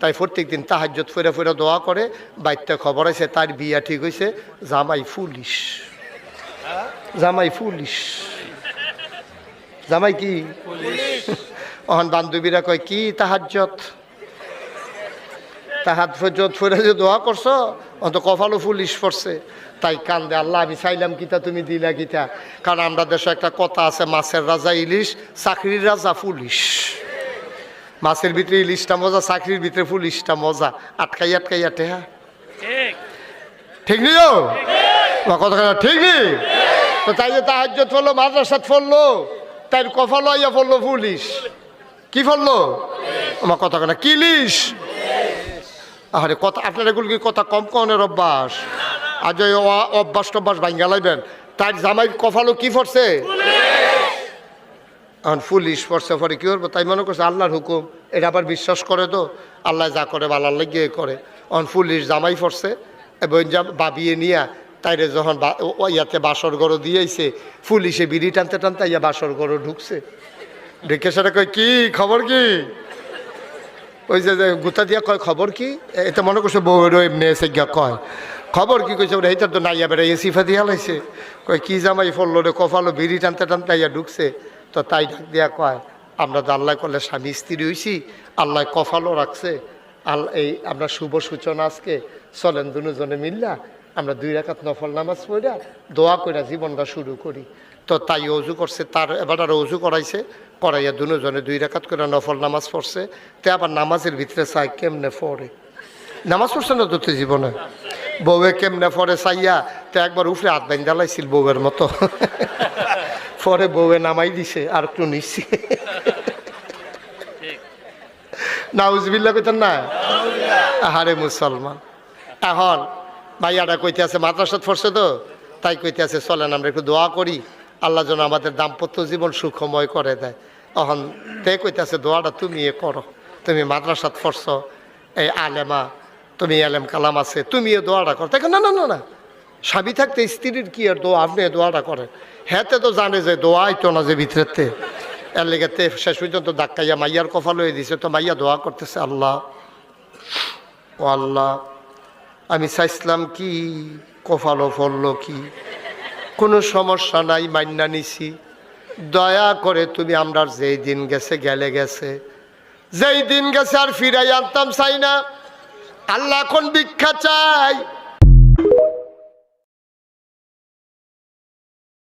তাই প্রত্যেক দিন তাহাজ্জুদ ফিরে ফিরে দোয়া করে। বাইতে খবর আছে তার বিয়া ঠিক হয়েছে, জামাই পুলিশ। জামাই পুলিশ, জামাই কি অহন বান্ধবীরা কয় কি তাহাজ্জুদ ফিরে যে দোয়া করছো অন্ত কপালও পুলিশ পড়ছে। তাই কান্দে, আল্লাহ আমি চাইলাম কিতা তুমি দিলা কিতা। কারণ আমরা দেশে একটা কথা আছে, মাছের রাজা ইলিশ, চাকরির রাজা পুলিশ। মাছের ভিতরে ইলিশটা মজা, চাকরির ভিতরে পুলিশটা মজা। আটকাই টেহা ঠিক নি কথা ঠিক নেই। তো তাই যে তাহাজ্জুদ পড়লো, মাদ্রাসাত পড়লো, তাই কপালও আইয়া পড়লো পুলিশ। কি পড়লো আমার কথা কেনা কিলিশ। আরে কথা আপনার এগুলো কি কথা কম কনের অভ্যাস? আজ অভ্যাস টভ্যাস ভাঙ্গা লাইবেন। তাই জামাই কপালও কি পড়ছে? এখন পুলিশ পড়ছে, পরে কি করবো? তাই মনে করছে আল্লাহর হুকুম, এটা আবার বিশ্বাস করে তো আল্লাহ যা করে ভালো লাগিয়ে করে। এখন পুলিশ জামাই পড়ছে এবং বাবিয়ে নিয়া তাইরে যখন ইয়াতে বাসর ঘর দিয়েছে, পুলিশে বিড়ি টানতে টানতে ইয়া বাসর ঘর ঢুকছে। ঢুকে সেটা কয় কি খবর কি? ওই যে গুতা দিয়া কয় খবর কি? এটা মনে করছে বউয়ের এমনি এসে গিয়া কয় খবর কি? কইছে ওরা এইটার তো নাইয়া বেড়াই সিফা দিয়া লাইছে। কয় কি জামাই ফললো রে, কপালো বিড়ি টানতে টানতে ইয়া ঢুকছে। তো তাই ঢাক দিয়া কয় আমরা তো আল্লাহ করলে স্বামী স্ত্রী হইছি, আল্লাহ কপালও রাখছে। এই আমরা শুভ সূচনা আজকে চলেন দুজনে মিল্লা আমরা 2 রাকাত নফল নামাজ পড়া দোয়া কইরা জীবনটা শুরু করি। তো তাই অজু করছে, তার এবার আর অজু করাইছে, করাইয়া দুজনে 2 রাকাত করে নফল নামাজ পড়ছে। তে আবার নামাজের ভিতরে চাই কেমনে পড়ে, নামাজ পড়ছে না তো জীবনে, বউয়ে কেমনে পড়ে চাইয়া তো একবার উফরে হাত বাইন্দা লাইছিল বউয়ের মতো। পরে বউয়ে নামাই দিছে আর একটু নিচ্ছি। নাউজুবিল্লাহ কইতেন না? আহারে মুসলমান। এখন ভাইয়াটা কইতে আছে মাদ্রাসাত পড়ছে তো, তাই কইতে আছে চলেন আমরা একটু দোয়া করি আল্লাহ যেন আমাদের দাম্পত্য জীবন সুখময় করে দেয়। এখন তে কইতে আছে দোয়াটা তুমি করো, তুমি মাদ্রাসাত পড়ছ, এই আলেমা, তুমি আলেম কালাম আছে, তুমি এ দোয়াটা করো। তাই না না না না, স্বামী থাকতে স্ত্রীর কি আর দোয়া, আপনি দোয়াটা করেন। হ্যাঁতে তো জানে যে দোয়াই তো না যে ভিতরেতে, এর লেগেতে শেষ পর্যন্ত ধাক্কাইয়া মাইয়ার কপাল হয়ে দিছে। তো মাইয়া দোয়া করতেছে, আল্লাহ ও আল্লাহ আমি চাইছিলাম কি কপালও ফললো কি, কোনো সমস্যা নাই, মান্না নিছি, দয়া করে তুমি আমরা যেই দিন গেছে গেলে গেছে, যেই দিন গেছে আর ফিরাই আনতাম চাই না। আল্লাহ এখন ভিক্ষা চাই,